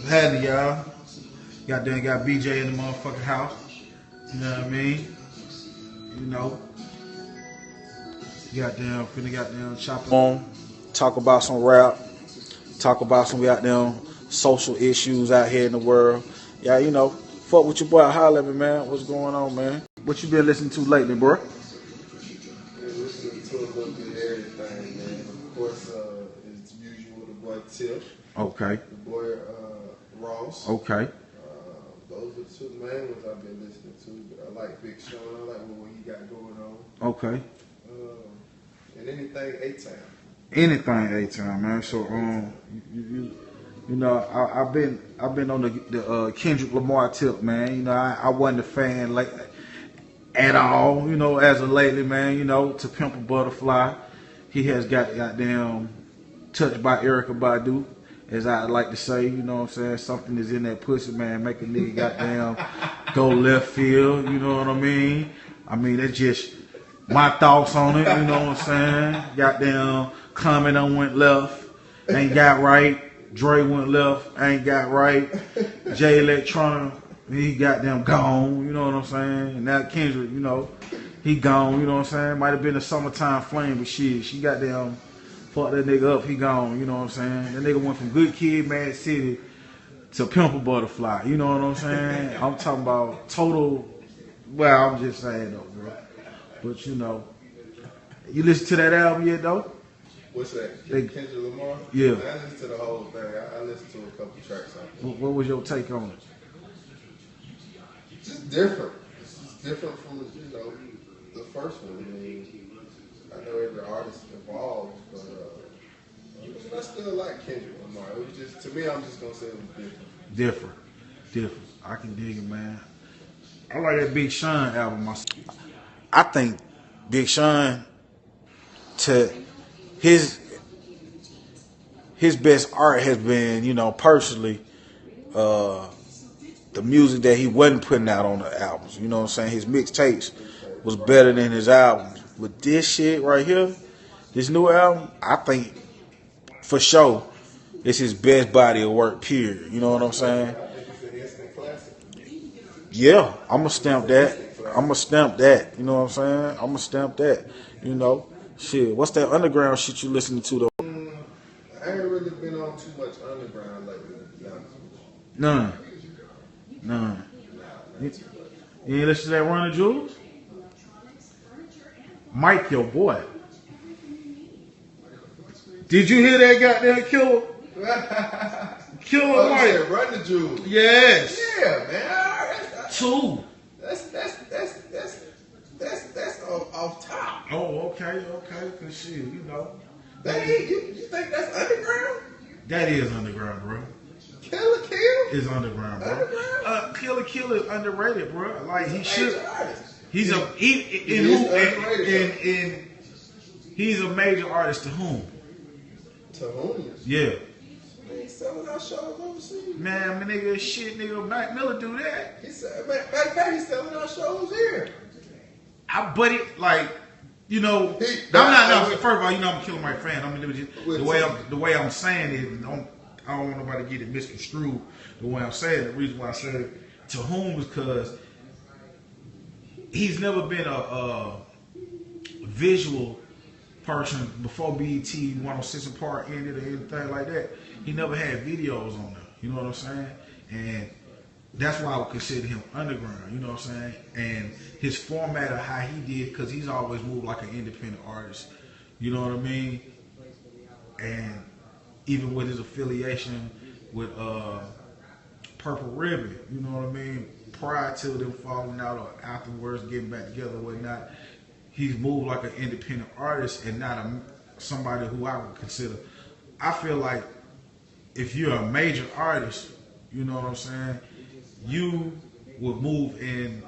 happening, y'all? Goddamn, got BJ in the motherfucking house. You know what I mean? You know, finna goddamn chop on, talk about some rap, talk about some goddamn social issues out here in the world. Yeah, you know, fuck with your boy, holler at me, man. What's going on, man? What you been listening to lately, bro? Been listening to a little bit of everything, man. Of course, as usual, the boy Tip, Okay, the boy Ross. okay. Those are the two main ones I've been listening to. But I like Big Sean. I like what he got going on. Okay. And anything A-Town. Anything A-Time, man. So you know, I've been on the Kendrick Lamar tip, man. You know, I wasn't a fan like at all. You know, as of lately, man. You know, To Pimp a Butterfly, he has got goddamn touched by Erykah Badu, as I like to say. You know what I'm saying? Something is in that pussy, man. Make a nigga goddamn go left field. You know what I mean? I mean, that's just my thoughts on it. You know what I'm saying? Goddamn, Common done went left, ain't got right. Dre went left, ain't got right. Jay Electronica, he goddamn gone. You know what I'm saying? And now Kendrick, you know, he gone. You know what I'm saying? Might have been a summertime flame, but shit, she goddamn fucked that nigga up. He gone. You know what I'm saying? That nigga went from Good Kid, Mad City to Pimp a Butterfly. You know what I'm saying? I'm talking about total. Well, I'm just saying though, bro. But you know, you listen to that album yet though? What's that? Kendrick Lamar? Yeah. I listened to the whole thing. I listened to a couple tracks on it. What was your take on it? Just different. It's just different from, the first one. I mean, I know every artist involved, but I still like Kendrick Lamar. It was just, to me, I'm just going to say it was different. Different. I can dig it, man. I like that Big Sean album myself. I think Big Sean, to his best art has been, you know, personally, the music that he wasn't putting out on the albums. You know what I'm saying? His mixtapes was better than his albums. But this shit right here, this new album, I think for sure it's his best body of work, period. You know what I'm saying? I think it's an instant classic. Yeah, I'm gonna stamp that. I'm gonna stamp that. You know what I'm saying? I'm gonna stamp that. You know, shit. What's that underground shit you listening to though? I ain't really been on too much underground lately, to be honest with you. None. You ain't listen to that Run the Jewels? Mike, your boy. Did you hear that goddamn killer? Killer Mike. Yeah, Run the Jewels. Yes. Yeah, man. Two. That's off top. Oh, okay. Cause shit, you know. You think that's underground? That is underground, bro. Killer Kill? Is underground, bro. Underground? Killer is underrated, bro. Like he Major should. artist. He's a he's a major artist to whom? To whom? Yeah. He's selling out shows overseas. Man, nigga, shit, nigga, Mac Miller do that. He said, matter of fact, he's selling out shows here. But it like, you know, first of all, you know, I'm a Killer Mike fan. I mean, the way I'm saying it, I don't want nobody to get it misconstrued. The way I'm saying it, the reason why I said it to whom is because he's never been a visual person before BET 106 and Park ended or anything like that. He never had videos on there. You know what I'm saying? And that's why I would consider him underground. You know what I'm saying? And his format of how he did, because he's always moved like an independent artist. You know what I mean? And even with his affiliation with Purple Ribbon, you know what I mean? Prior to them falling out or afterwards getting back together or whatnot, he's moved like an independent artist and not somebody who I would consider. I feel like if you're a major artist, you know what I'm saying, you would move in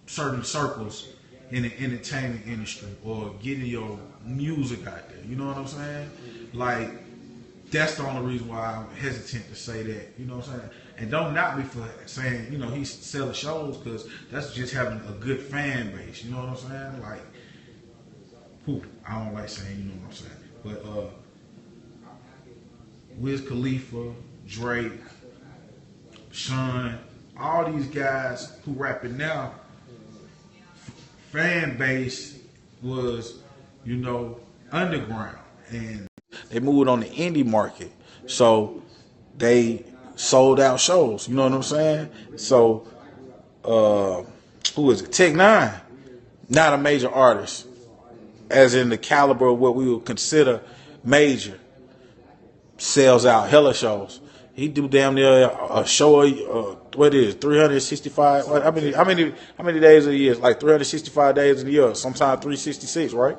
certain circles in the entertainment industry or getting your music out there. You know what I'm saying? Like, that's the only reason why I'm hesitant to say that. You know what I'm saying? And don't knock me for saying, you know, he's selling shows, because that's just having a good fan base. You know what I'm saying? Like, I don't like saying, you know what I'm saying. But Wiz Khalifa, Drake, Sean, all these guys who rapping now, fan base was, you know, underground, and they moved on the indie market, so they sold out shows. You know what I'm saying? So, who is it? Tech Nine, not a major artist, as in the caliber of what we would consider major. Sells out hella shows. He do damn near a show. What is 365? How many days of the year? Like 365 days of the year. Sometimes 366, right?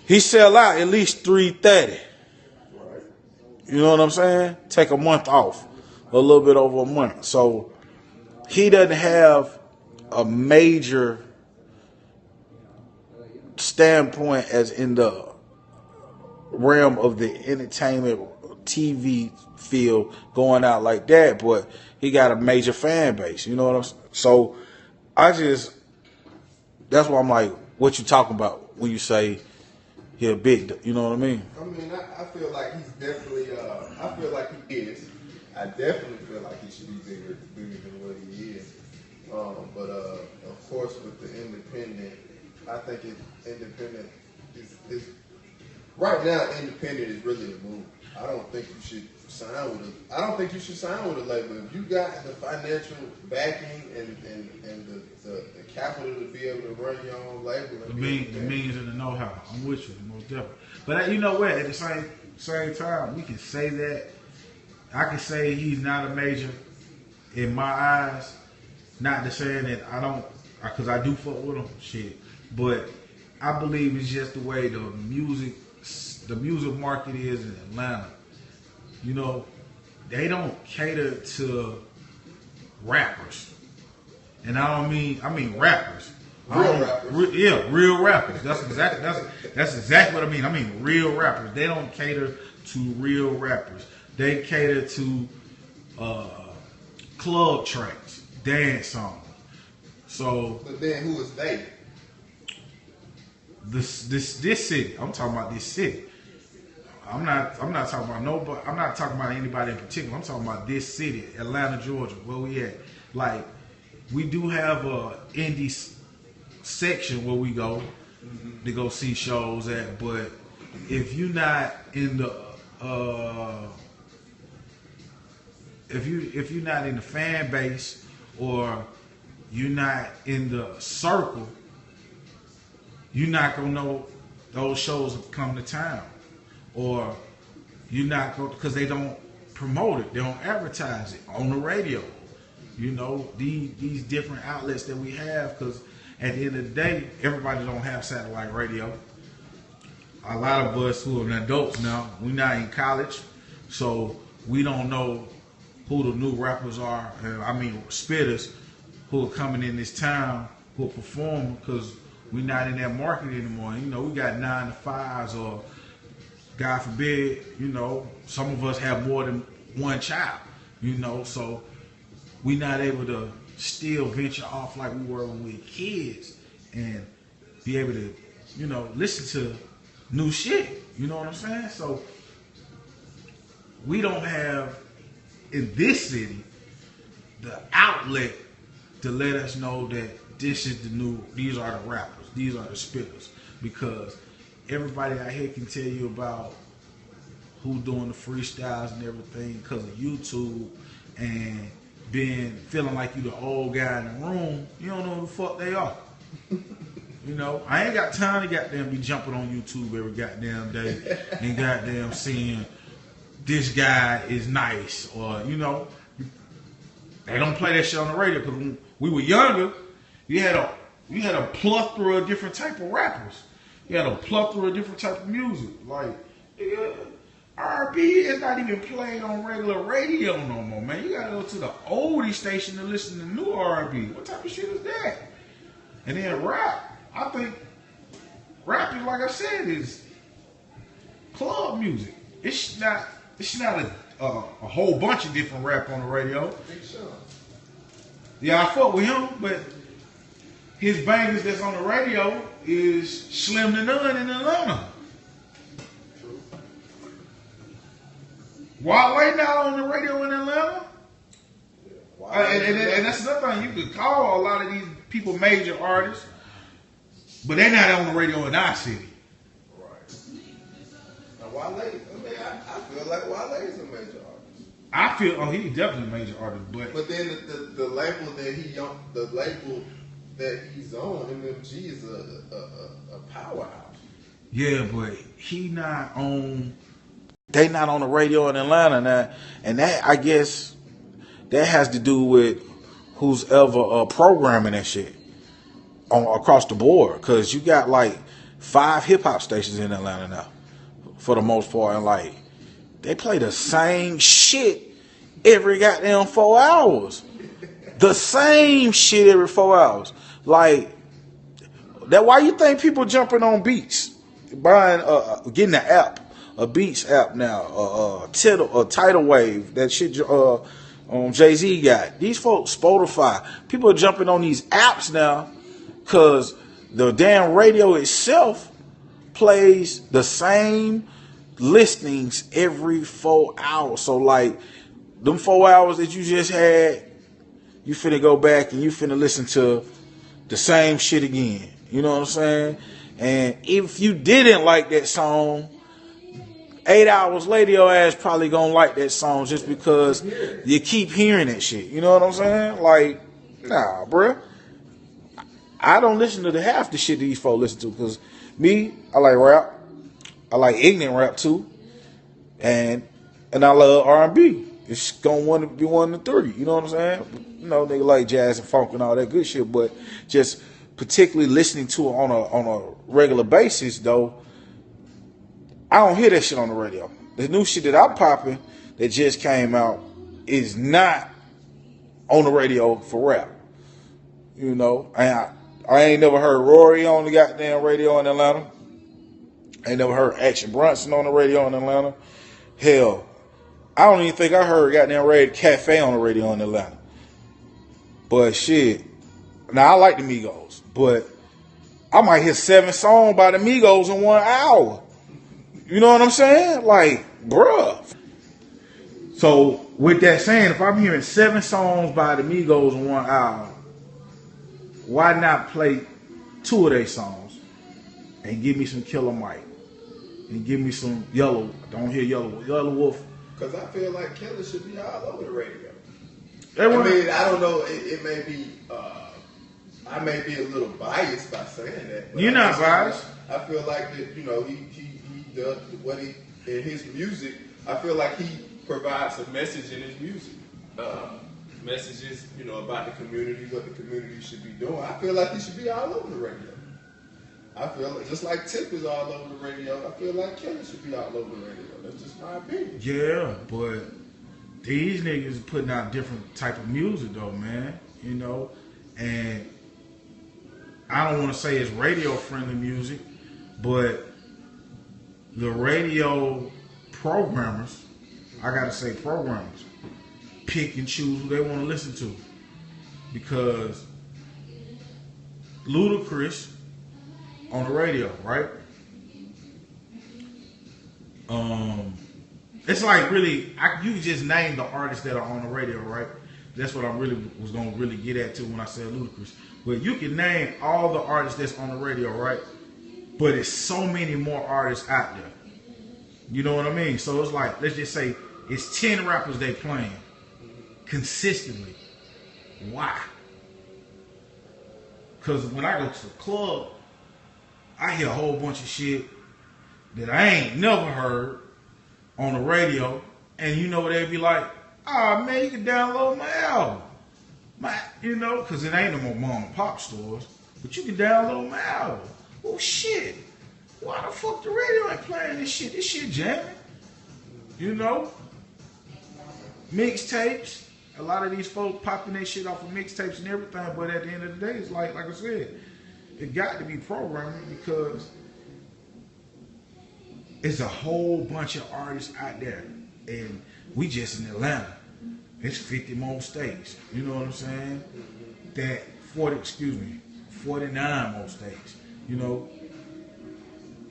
He sell out at least 330. You know what I'm saying? Take a month off, a little bit over a month. So he doesn't have a major standpoint as in the realm of the entertainment TV field going out like that, but he got a major fan base. You know what I'm saying? So that's why I'm like, what you talking about when you say he a big, you know what I mean? I mean, I feel like he's definitely, I feel like he is. I definitely feel like he should be bigger than what he is. But of course, with the independent, I think independent is right now. Independent is really a move. I don't think you should sign with a label. If you got the financial backing and the capital to be able to run your own label, the means and the know-how. I'm with you, most definitely. But you know what? At the same time, we can say that. I can say he's not a major in my eyes. Not to say that I don't, because I do fuck with him, shit. But I believe it's just the way the music market is in Atlanta. You know, they don't cater to rappers, and I mean rappers. Real rappers. Real rappers. That's exactly what I mean. I mean real rappers. They don't cater to real rappers. They cater to club tracks, dance songs. So, but then who is they? This city. I'm talking about this city. I'm not talking about nobody. I'm not talking about anybody in particular. I'm talking about this city, Atlanta, Georgia, where we at. Like, we do have a indie section where we go to go see shows at, but if you're not in the if you're not in the fan base or you're not in the circle, you're not gonna know those shows come to town, or you're not going because they don't promote it, they don't advertise it on the radio. You know, these different outlets that we have, because at the end of the day, everybody don't have satellite radio. A lot of us who are adults now, we're not in college, so we don't know who the new rappers are. I mean, spitters who are coming in this town, who are performing, because we're not in that market anymore. You know, we got 9 to 5s, or God forbid, you know, some of us have more than one child, you know, so we're not able to still venture off like we were when we were kids and be able to, you know, listen to new shit. You know what I'm saying? So we don't have in this city the outlet to let us know that this is the new, these are the rappers, these are the spitters, because everybody out here can tell you about who doing the freestyles and everything because of YouTube and feeling like you the old guy in the room. You don't know who the fuck they are. You know, I ain't got time to goddamn be jumping on YouTube every goddamn day and goddamn seeing this guy is nice, or, you know, they don't play that shit on the radio, because when we were younger, you had a plethora of different type of rappers. You had a plethora of different type of music. Like, R&B is not even played on regular radio no more, man. You gotta go to the oldie station to listen to new R&B. What type of shit is that? And then rap. I think rap is, like I said, is club music. It's not a whole bunch of different rap on the radio. Yeah, I fuck with him, but his bangers that's on the radio is slim to none in Atlanta. Wale not on the radio in Atlanta. And that's another thing. You could call a lot of these people major artists, but they're not on the radio in our city. Right. Now, Wale, I feel like Wale is a major artist. I feel, he's definitely a major artist, but then the label that he's on, MMG, is a powerhouse. Yeah, but he not on. They not on the radio in Atlanta now, and that, I guess, that has to do with who's ever programming that shit across the board. Because you got like 5 hip hop stations in Atlanta now, for the most part, and like they play the same shit every goddamn 4 hours. The same shit every 4 hours. Like that. Why you think people jumping on Beats, buying, getting the app? A Beats app now, Tidal Wave, that shit Jay-Z got. These folks, Spotify, people are jumping on these apps now because the damn radio itself plays the same listings every 4 hours. So like them 4 hours that you just had, you finna go back and you finna listen to the same shit again. You know what I'm saying? And if you didn't like that song, 8 hours later, your ass probably gonna like that song just because you keep hearing that shit. You know what I'm saying? Like, nah, bruh. I don't listen to half the shit these folks listen to, because me, I like rap. I like ignorant rap too. And I love R&B. It's gonna want to be one of the 3. You know what I'm saying? You know, they like jazz and funk and all that good shit, but just particularly listening to it on a regular basis, though, I don't hear that shit on the radio. The new shit that I'm popping that just came out is not on the radio for rap. You know, I ain't never heard Rory on the goddamn radio in Atlanta. I ain't never heard Action Bronson on the radio in Atlanta. Hell, I don't even think I heard goddamn Red Cafe on the radio in Atlanta. But shit, now I like the Migos, but I might hear 7 songs by the Migos in 1 hour. You know what I'm saying? Like, bruh. So, with that saying, if I'm hearing 7 songs by the Migos in 1 hour, why not play 2 of their songs and give me some Killer Mike and give me some Yellow? I don't hear Yellow Wolf. Because I feel like Killer should be all over the radio. Everyone, I mean, I don't know. It may be. I may be a little biased by saying that. You're not biased. I feel like that. You know, he does what he in his music. I feel like he provides a message in his music. Messages, you know, about the community, what the community should be doing. I feel like he should be all over the radio. I feel like, just like Tip is all over the radio, I feel like Killer should be all over the radio. That's just my opinion. Yeah, but these niggas are putting out different type of music though, man. You know, and I don't want to say it's radio friendly music, but the radio programmers, I gotta say programmers, pick and choose who they want to listen to. Because Ludacris on the radio, right? It's like really, you just name the artists that are on the radio, right? That's what I really was gonna really get at too when I said Ludacris. But you can name all the artists that's on the radio, right? But it's so many more artists out there. You know what I mean? So it's like, let's just say it's 10 rappers they playing consistently. Why? Because when I go to the club, I hear a whole bunch of shit that I ain't never heard on the radio, and you know what they be like? Ah, man, you can download my album. You know, because it ain't no more mom and pop stores, but you can download my album. Oh shit, why the fuck the radio ain't playing this shit? This shit jamming. You know? Mixtapes. A lot of these folks popping their shit off of mixtapes and everything, but at the end of the day, it's like I said, it got to be programming because it's a whole bunch of artists out there, and we just in Atlanta. It's 50 more states. You know what I'm saying? 49 more states. You know,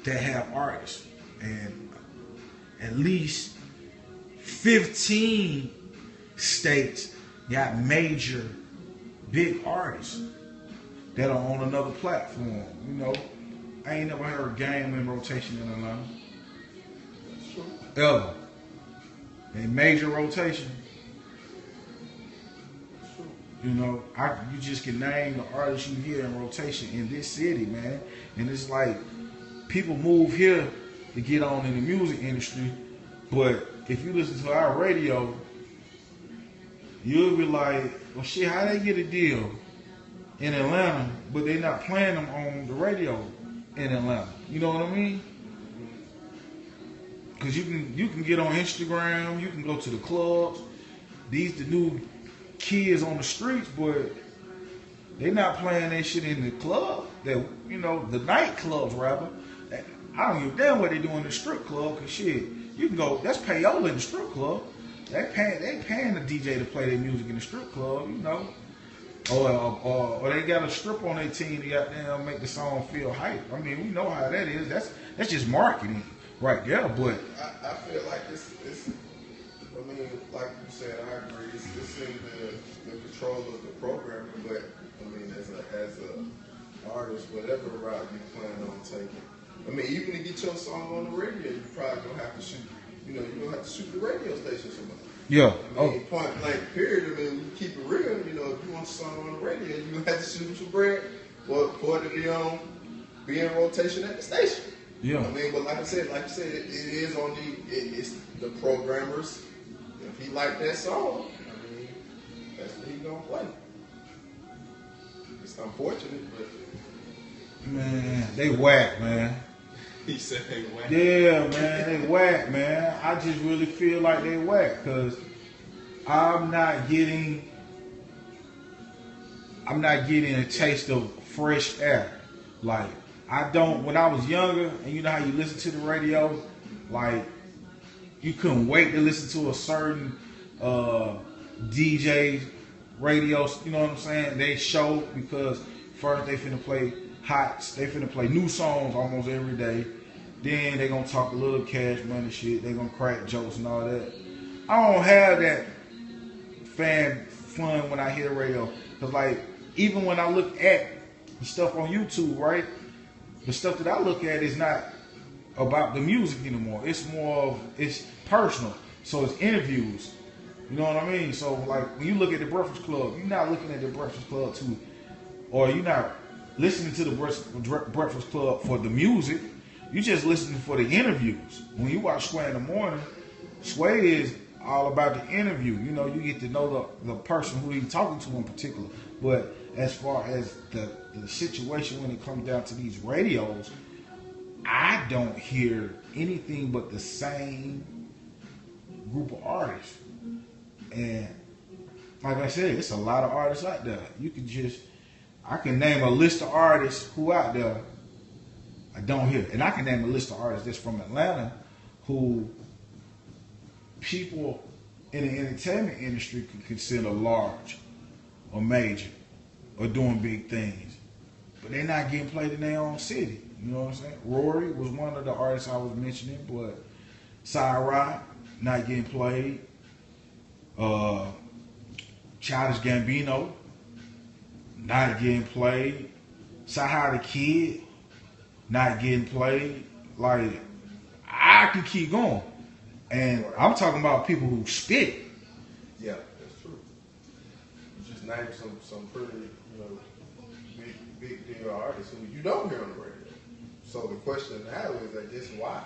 that have artists, and at least 15 states got major big artists that are on another platform. You know, I ain't never heard Game in rotation in Atlanta. Ever. In major rotation. You know, you just can name the artists you hear in rotation in this city, man. And it's like people move here to get on in the music industry, but if you listen to our radio, you'll be like, well, shit, how they get a deal in Atlanta, but they not playing them on the radio in Atlanta? You know what I mean? Because you can get on Instagram, you can go to the clubs. These the new kids on the streets, but they not playing that shit in the club. That, you know, the nightclubs rather. I don't give a damn what they do in the strip club, cause shit, you can go. That's payola in the strip club. They paying the DJ to play their music in the strip club, you know. Or they got a strip on their team to goddamn make the song feel hype. I mean, we know how that is. That's just marketing right there. But I feel like it's I mean, like you said, I agree. It's in the control of the programmer, but I mean, as a artist, whatever route you plan on taking. I mean, even to get your song on the radio, you probably gonna have to shoot. You know, you're gonna have to shoot the radio station somewhere. yeah, I mean, point blank, period. I mean, we keep it real. You know, if you want a song on the radio, you gonna have to shoot some bread for it to be in rotation at the station. yeah. I mean, but like you said, it is on it's the programmers. If he like that song, I mean, that's what he gonna play. It's unfortunate, but Man, they whack, man. he said they whack. Yeah, man, they whack, man. I just really feel like they whack because I'm not getting a taste of fresh air. Like, I don't, when I was younger, and you know how you listen to the radio, like, you couldn't wait to listen to a certain DJ radio, you know what I'm saying? They show, because first they finna play hots, they finna play new songs almost every day. Then they gonna talk a little Cash Money shit, they gonna crack jokes and all that. I don't have that fun when I hear the radio. Cause like, even when I look at the stuff on YouTube, right? The stuff that I look at is not about the music anymore. It's it's personal. So it's interviews. You know what I mean? So like, when you look at the Breakfast Club, you're not looking at the Breakfast Club or you're not listening to the Breakfast Club for the music. You just listening for the interviews. When you watch Sway in the Morning, Sway is all about the interview. You know, you get to know the person who he's talking to in particular. But as far as the situation when it comes down to these radios, I don't hear anything but the same group of artists. And like I said, it's a lot of artists out there. I can name a list of artists who out there I don't hear. And I can name a list of artists that's from Atlanta who people in the entertainment industry could consider large or major or doing big things. But they're not getting played in their own city. You know what I'm saying? Rory was one of the artists I was mentioning, but Cyrock not getting played. Childish Gambino not getting played. Sahara the Kid not getting played. Like, I can keep going. And I'm talking about people who spit. Yeah, that's true. You just named some pretty, you know, big deal artists who you don't hear on the radio. So the question now is, I guess, why?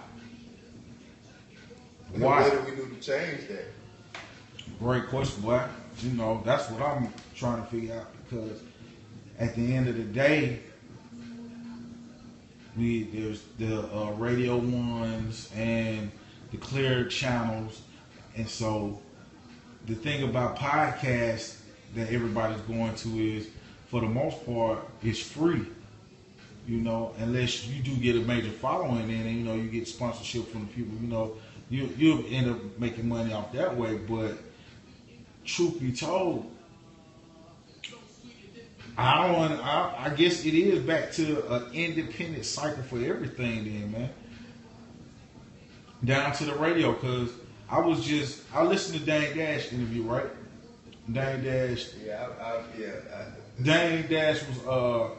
Why? What do we do to change that? Great question, boy. You know, that's what I'm trying to figure out, because at the end of the day, there's the radio ones and the clear channels, and so the thing about podcasts that everybody's going to is, for the most part, it's free. You know, unless you do get a major following, and you know you get sponsorship from the people. You know, you'll end up making money off that way. But truth be told, I guess it is back to an independent cycle for everything then, man. Down to the radio, because I listened to Dan Dash interview, right? Dame Dash. Dame Dash was, I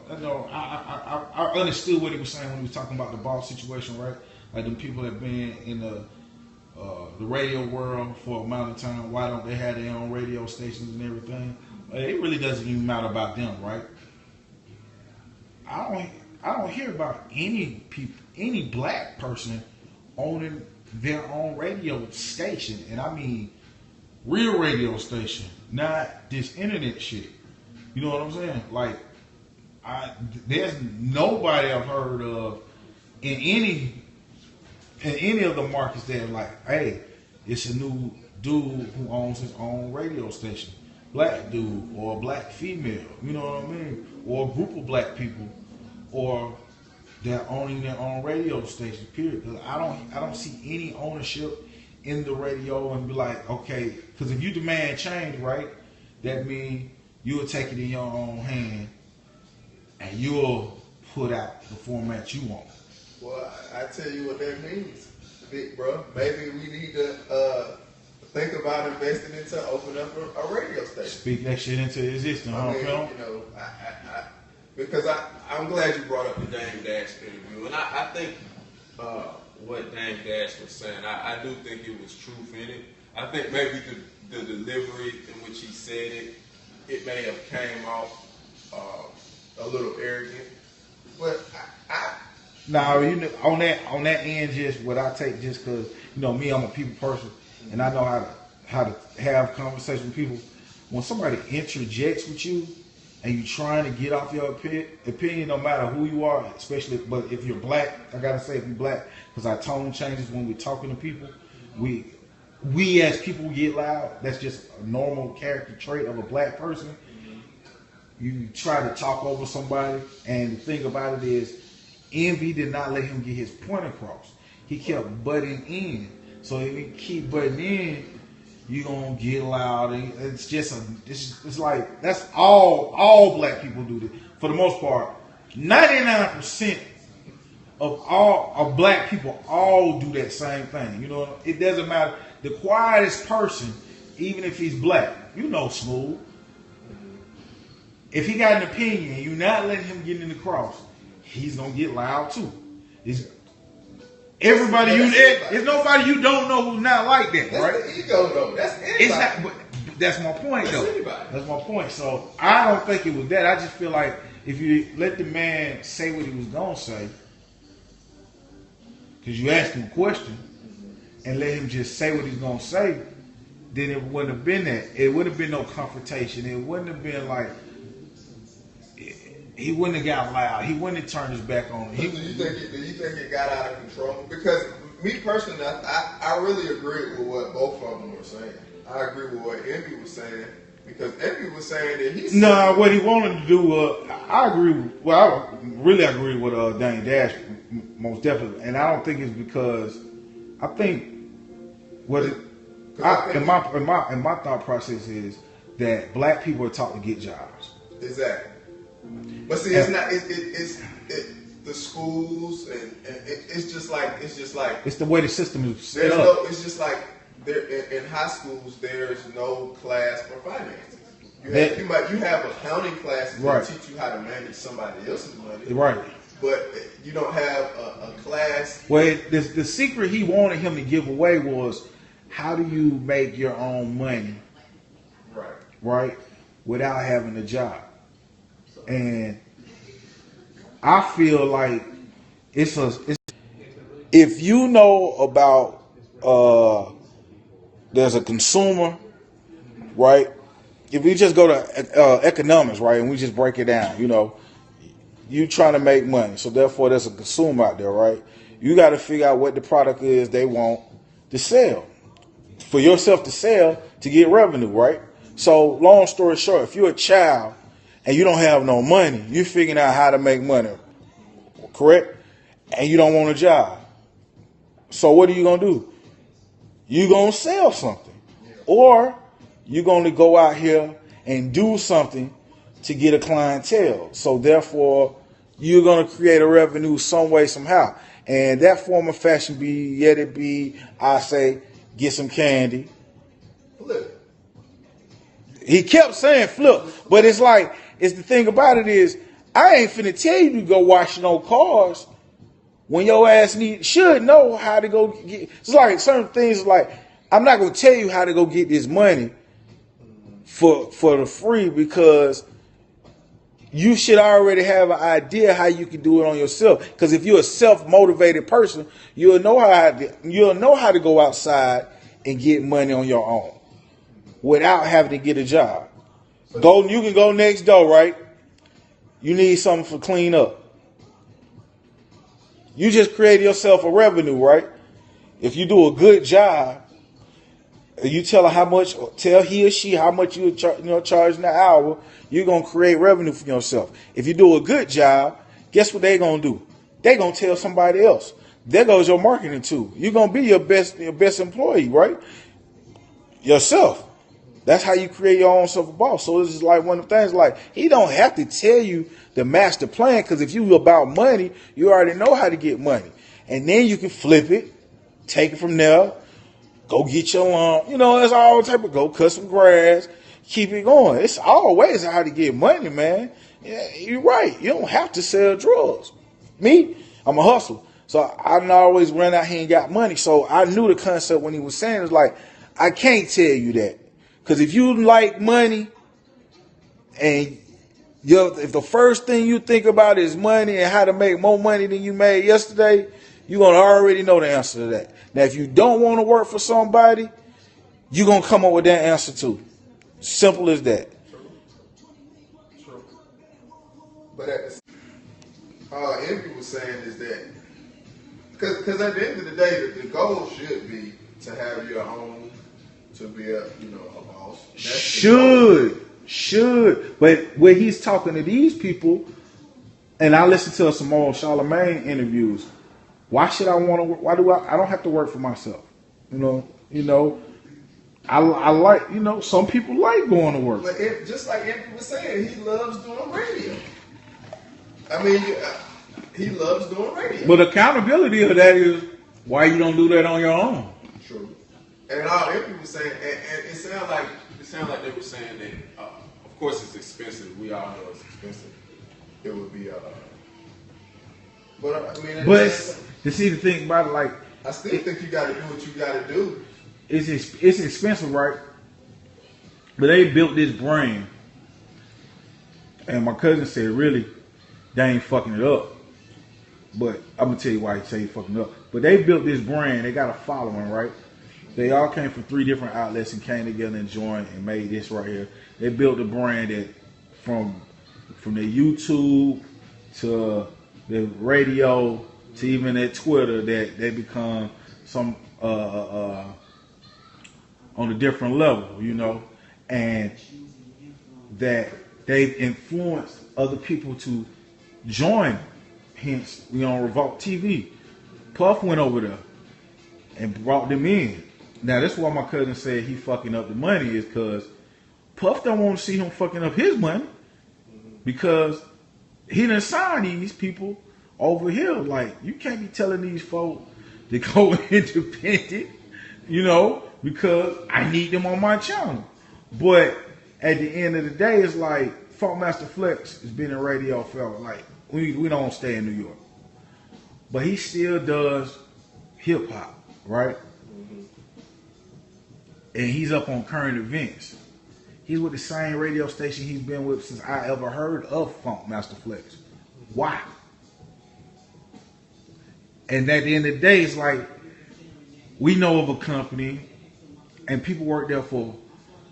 understood what he was saying when he was talking about the ball situation, right? Like them people that been in the radio world for a amount of time. Why don't they have their own radio stations and everything? It really doesn't even matter about them, right? I don't hear about any black person owning their own radio station, and I mean real radio station, not this internet shit. You know what I'm saying? Like, there's nobody I've heard of in any of the markets that are like, hey, it's a new dude who owns his own radio station, black dude or a black female. You know what I mean? Or a group of black people, or they're owning their own radio station. Period. Because I don't see any ownership in the radio and be like, okay, because if you demand change, right, that means you'll take it in your own hand and you'll put out the format you want. Well, I tell you what that means, big bro. Maybe we need to think about investing into open up a radio station. Speak that shit into existence, huh? Because I'm glad you brought up the Dame Dash interview, and I think what Dame Dash was saying, I do think it was truth in it. I think maybe the delivery in which he said it may have came off a little arrogant, but Now, on that end, just what I take, just because me, I'm a people person, and I know how to have conversations with people. When somebody interjects with you, and you're trying to get off your opinion, no matter who you are, especially, but if you're black, I gotta say if you're black, because our tone changes when we're talking to people. We as people get loud. That's just a normal character trait of a black person. You try to talk over somebody, and the thing about it is, Envy did not let him get his point across. He kept butting in. So if you keep butting in, you're gonna get loud, and it's just it's like that's all black people do this. For the most part, 99% of black people all do that same thing. It doesn't matter. The quietest person, even if he's black, Smooth. If he got an opinion and you're not letting him get in the cross, he's gonna get loud too. There's nobody you don't know who's not like that, that's right? The ego though. That's anybody. It's not, but that's my point though. Anybody. That's my point. So I don't think it was that. I just feel like if you let the man say what he was gonna say, because you asked him a question and let him just say what he's gonna say, then it wouldn't have been that. It wouldn't have been no confrontation. It wouldn't have been like he wouldn't have got loud. He wouldn't have turned his back on him. Do you think it got out of control? Because me personally, I really agree with what both of them were saying. I agree with what Envy was saying, because Envy was saying that he's what he wanted to do. I agree. I really agree with Dame Dash, most definitely, and I don't think it's because I think in my thought process is that black people are taught to get jobs. Exactly. But see, it's not. It's the schools, and it's just like it's the way the system is set up. It's just like there in high schools. There's no class for finances. You have accounting classes that teach you how to manage somebody else's money. Right. But you don't have a class. Well, the secret he wanted him to give away was how do you make your own money, right, without having a job. And I feel like it's if you know about there's a consumer, right? If we just go to economics, right, and we just break it down, you trying to make money, so therefore there's a consumer out there, right? You got to figure out what the product is they want to sell, for yourself to sell to get revenue, right? So long story short, if you're a child and you don't have no money, you're figuring out how to make money, correct? And you don't want a job. So what are you going to do? You're going to sell something. Or you're going to go out here and do something to get a clientele. So therefore, you're going to create a revenue some way, somehow. And that form of fashion I say, get some candy. Flip. He kept saying flip, but it's like, it's the thing about it is, I ain't finna tell you to go wash no cars when your ass should know how to go get. It's like certain things like, I'm not gonna tell you how to go get this money for the free, because you should already have an idea how you can do it on yourself. Because if you're a self-motivated person, you'll know how to go outside and get money on your own without having to get a job. You can go next door, right? You need something for clean up. You just create yourself a revenue, right? If you do a good job, you tell he or she how much you charge an hour, you're going to create revenue for yourself. If you do a good job, guess what they're going to do? They're going to tell somebody else. There goes your marketing too. You're going to be your best employee, right? Yourself. That's how you create your own self a boss. So this is like one of the things, like, he don't have to tell you the master plan, because if you about money, you already know how to get money. And then you can flip it, take it from there, go get your lawn. It's all type of, go cut some grass, keep it going. It's always how to get money, man. Yeah, you're right. You don't have to sell drugs. Me, I'm a hustler. So I always ran out here and got money. So I knew the concept when he was saying, it's like, I can't tell you that. Because if you like money, and if the first thing you think about is money and how to make more money than you made yesterday, you're going to already know the answer to that. Now, if you don't want to work for somebody, you're going to come up with that answer too. Simple as that. True. But Envy was saying is that, because at the end of the day, the goal should be to have your own, to be a boss. Should. But when he's talking to these people, and I listen to some old Charlemagne interviews, why should I want to work? I don't have to work for myself. I like, some people like going to work. But just like Envy was saying, he loves doing radio. I mean, he loves doing radio. But accountability of that is why you don't do that on your own. True. And all Envy was saying, And it sounded like they were saying that, of course, it's expensive. We all know it's expensive. it would be To see the thing about it, like, I still think you got to do what you got to do. it's expensive, right? But they built this brand, and my cousin said, really, they ain't fucking it up. But I'm gonna tell you why he say he fucking it up. But they built this brand. They got a following, right? They all came from 3 different outlets and came together and joined and made this right here. They built a brand that from their YouTube to the radio to even their Twitter, that they become some on a different level, and that they've influenced other people to join. Hence, we on Revolt TV. Puff went over there and brought them in. Now, that's why my cousin said he fucking up the money, is because Puff don't want to see him fucking up his money, because he done signed these people over here. Like, you can't be telling these folks to go independent, because I need them on my channel. But at the end of the day, it's like Funkmaster Flex has been in radio forever. Like, we don't stay in New York, but he still does hip hop, right? Mm-hmm. And he's up on current events. He's with the same radio station he's been with since I ever heard of Funkmaster Flex. Why? And at the end of the day, it's like, we know of a company and people work there for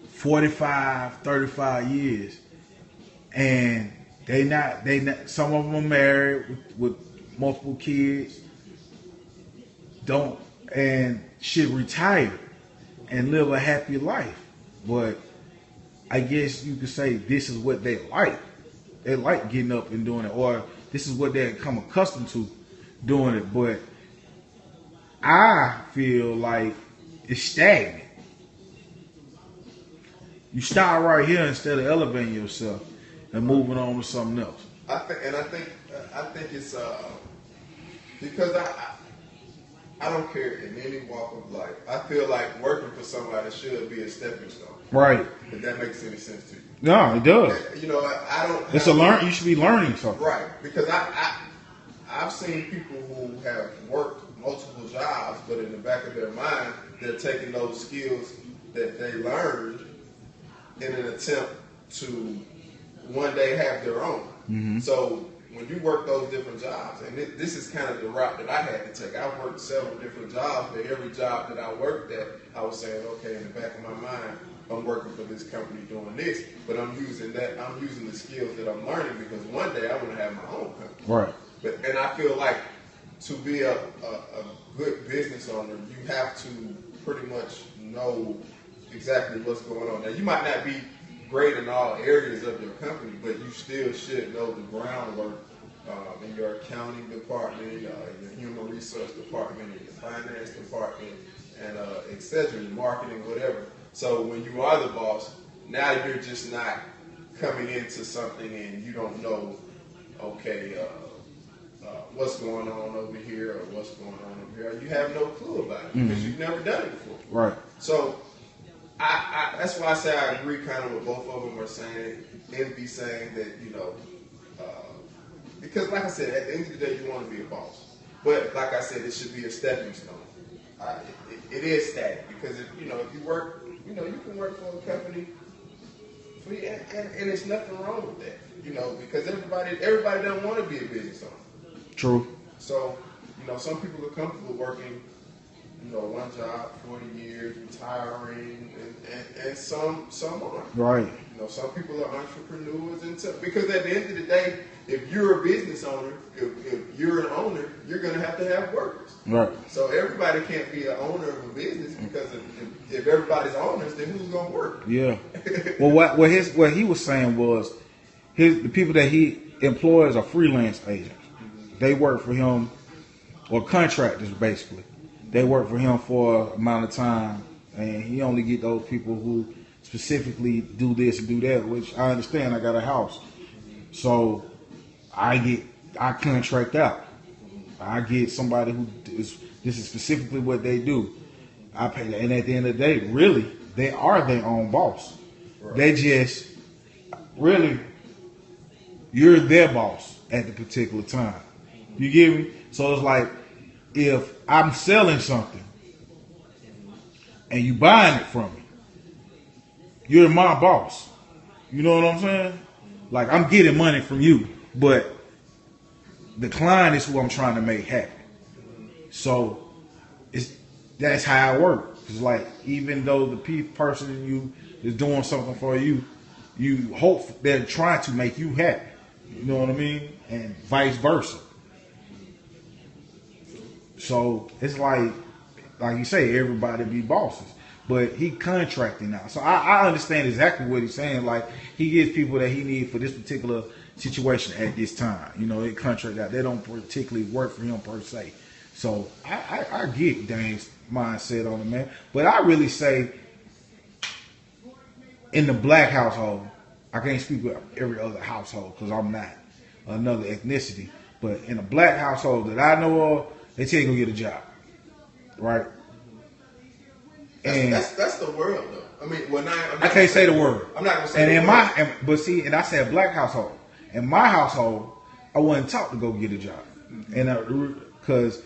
45, 35 years, and they not, some of them are married with multiple kids, and should retire and live a happy life. But I guess you could say this is what they like. They like getting up and doing it, or this is what they come accustomed to doing it. But I feel like it's stagnant. You start right here instead of elevating yourself and moving on to something else. I think it's because I don't care in any walk of life. I feel like working for somebody should be a stepping stone. Right. If that makes any sense to you. No, it does. You know, I don't. It's a learn. You should be learning something. Right, because I've seen people who have worked multiple jobs, but in the back of their mind, they're taking those skills that they learned in an attempt to one day have their own. Mm-hmm. So when you work those different jobs, and this is kind of the route that I had to take. I worked several different jobs, but every job that I worked at, I was saying, okay, in the back of my mind, I'm working for this company doing this, but I'm using the skills that I'm learning because one day I want to have my own company. Right. And I feel like to be a good business owner, you have to pretty much know exactly what's going on. Now, you might not be great in all areas of your company, but you still should know the groundwork in your accounting department, your human resource department, your finance department, and et cetera, your marketing, whatever. So when you are the boss, now you're just not coming into something and you don't know, okay, what's going on over here or what's going on over here. You have no clue about it because you've never done it before. Right. So I that's why I say I agree kind of with both of them are saying, Envy saying that, you know, because like I said, at the end of the day, you want to be a boss. But like I said, it should be a stepping stone. It is static because if you work, you can work for a company for you, and there's nothing wrong with that, because everybody doesn't want to be a business owner. True. So, some people are comfortable working, one job, 40 years, retiring, and some aren't. Right. Some people are entrepreneurs, because at the end of the day, if you're a business owner, if you're an owner, you're going to have workers. Right. So everybody can't be an owner of a business because if everybody's owners, then who's going to work? Yeah. Well, what he was saying was the people that he employs are freelance agents. They work for him, or contractors basically. They work for him for an amount of time, and he only get those people who specifically do this and do that, which I understand. I got a house, so I contract out. I get somebody this is specifically what they do. I pay that, and at the end of the day, really, they are their own boss. Right. They just really, you're their boss at the particular time. You get me? So it's like, if I'm selling something and you buying it from me, you're my boss. You know what I'm saying? Like, I'm getting money from you, but the client is who I'm trying to make happy. So that's how it works. It's like, even though the person you is doing something for you, you hope they're trying to make you happy. You know what I mean? And vice versa. So it's like you say, everybody be bosses, but he contracting now. So I understand exactly what he's saying. Like, he gets people that he needs for this particular situation at this time. They contract out. They don't particularly work for him per se. So I get Dane's mindset on it, man. But I really say, in the black household, I can't speak with every other household because I'm not another ethnicity. But in a black household that I know of, they tell you to go get a job, right? And that's the world, though. I mean, I can't say the word. I'm not gonna say the word. And I said black household. In my household, I wasn't taught to go get a job, and because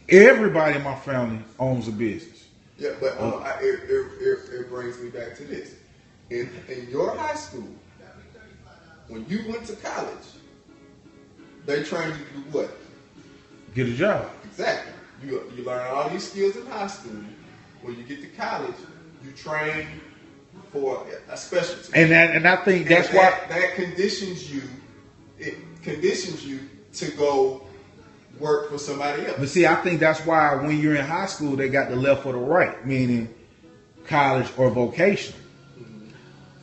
everybody in my family owns a business. Yeah, but it brings me back to this. In your high school, when you went to college, they trained you to do what? Get a job. Exactly. You learn all these skills in high school. When you get to college, you train for a specialty. And I think that's why that conditions you. It conditions you to go work for somebody else. But see, I think that's why when you're in high school, they got the left or the right, meaning college or vocational. Mm-hmm.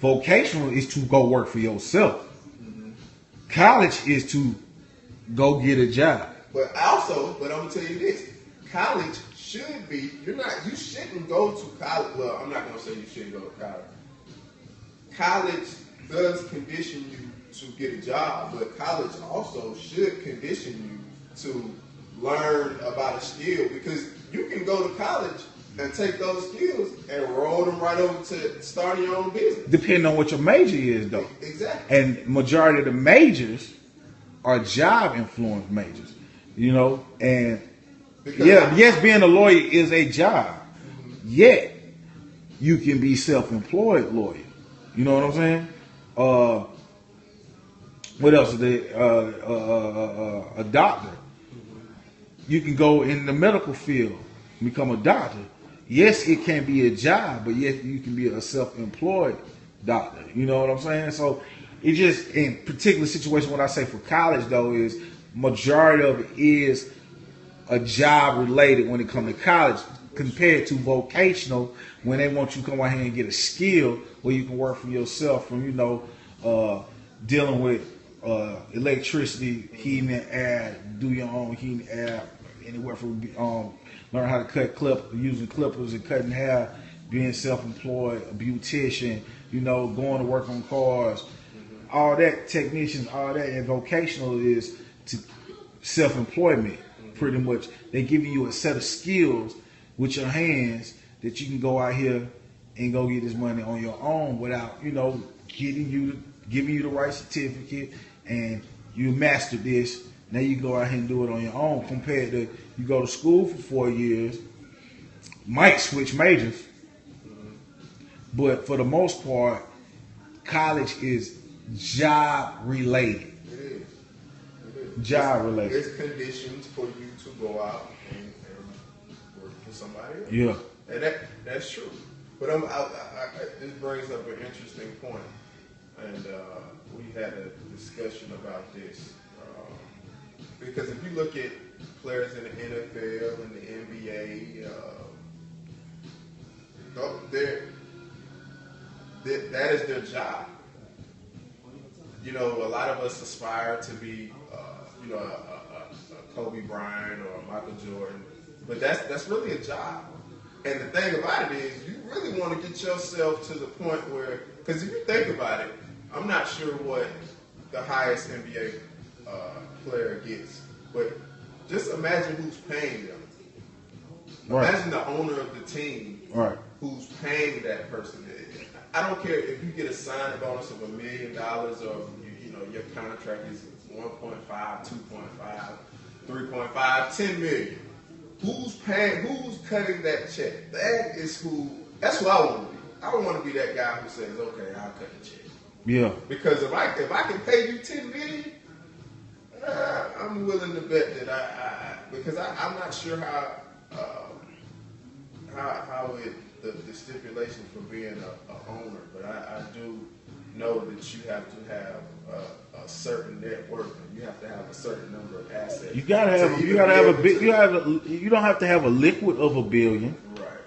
Vocational is to go work for yourself. Mm-hmm. College is to go get a job. But I'm gonna tell you this: college should be. You shouldn't go to college. Well, I'm not gonna say you shouldn't go to college. College does condition you to get a job, but college also should condition you to learn about a skill, because you can go to college and take those skills and roll them right over to starting your own business. Depending on what your major is, though. Exactly. And majority of the majors are job influence majors, you know. And Because yes, being a lawyer is a job. Yet you can be self-employed lawyer. You know what I'm saying? What else? A doctor. You can go in the medical field, become a doctor. Yes, it can be a job, but yet you can be a self-employed doctor. You know what I'm saying? So it just, in particular situation, what I say for college though is majority of it is a job related when it comes to college compared to vocational when they want you to come out here and get a skill where you can work for yourself from, dealing with electricity, heating and air, do your own heating and air, anywhere from learn how to cut using clippers and cutting hair, being self-employed, a beautician, going to work on cars, all that technicians, all that, and vocational is to self-employment. Pretty much, they giving you a set of skills with your hands that you can go out here and go get this money on your own without, giving you the right certificate and you mastered this. Now you go out here and do it on your own. Compared to you go to school for 4 years, might switch majors, but for the most part, college is job related. It is. Job related. It's conditions for you to go out and work for somebody else. Yeah. And that's true. But this brings up an interesting point. And we had a discussion about this. Because if you look at players in the NFL and the NBA, that is their job. A lot of us aspire to be, a Kobe Bryant or a Michael Jordan, but that's really a job. And the thing about it is, you really want to get yourself to the point where, because if you think about it, I'm not sure what the highest NBA player gets, but just imagine who's paying them. Right. Imagine the owner of the team, Right. who's paying that person. I don't care if you get a signing bonus of $1 million or your contract is 1.5, 2.5, 3.5, 10 million. Who's paying? Who's cutting that check? That's who I want to be. I don't want to be that guy who says, "Okay, I'll cut the check." Yeah. Because if I can pay you $10 million, I'm willing to bet that because I'm not sure how the stipulations for being a owner, but I do know that you have to have a certain net worth. You have to have a certain number of assets. You gotta have. You don't have to have a liquid of $1 billion. Right.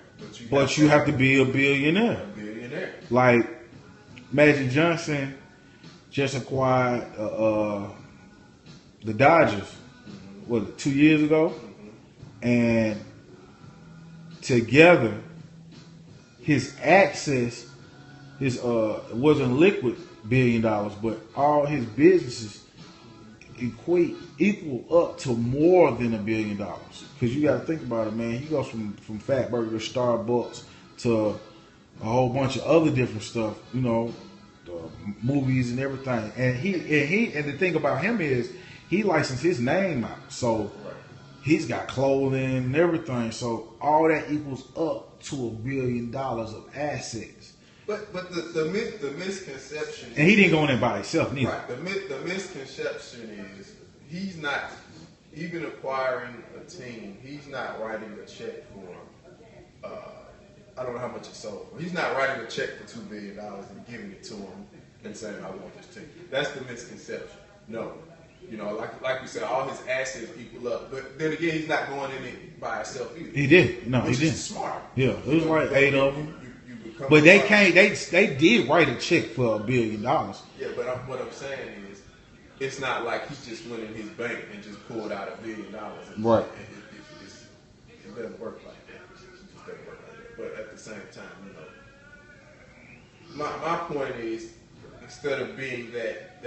But you have to be a billionaire. A billionaire. Like Magic Johnson just acquired the Dodgers, 2 years ago, and together his access, it wasn't liquid $1 billion, but all his businesses equal up to more than $1 billion. Because you got to think about it, man. He goes from Fatburger to Starbucks to a whole bunch of other different stuff, movies and everything. And the thing about him is he licensed his name out, so he's got clothing and everything. So all that equals up to $1 billion of assets. But the misconception, and he didn't go in there by himself neither. Right. The misconception is he's not even acquiring a team. He's not writing a check for. I don't know how much it sold. He's not writing a check for $2 billion and giving it to him and saying, "I want this team." That's the misconception. No, like you said, all his assets equal up. But then again, he's not going in it by himself either. He did. No, which he didn't. Is smart. Yeah, it was like 8 of them. You But they can't. They did write a check for $1 billion. Yeah, but what I'm saying is, it's not like he just went in his bank and just pulled out $1 billion. Right. It doesn't work like that. It just doesn't work like that. But at the same time, my point is, instead of being that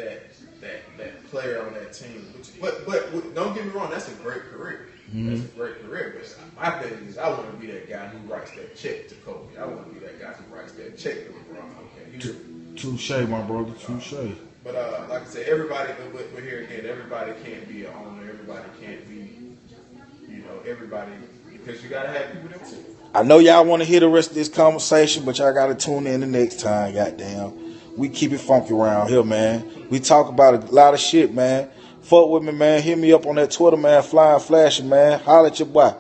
player on that team. But don't get me wrong, that's a great career. That's a great career. But my thing is, I want to be that guy who writes that check to Kobe. I want to be that guy who writes that check to LeBron. Okay, Touche, my brother. Touche. But like I said, everybody. But here again, everybody can't be an owner. Everybody can't be, everybody, because you gotta have people that too. I know y'all want to hear the rest of this conversation, but y'all got to tune in the next time. Goddamn, we keep it funky around here, man. We talk about a lot of shit, man. Fuck with me, man. Hit me up on that Twitter, man. Flying Flashing, man. Holla at your boy.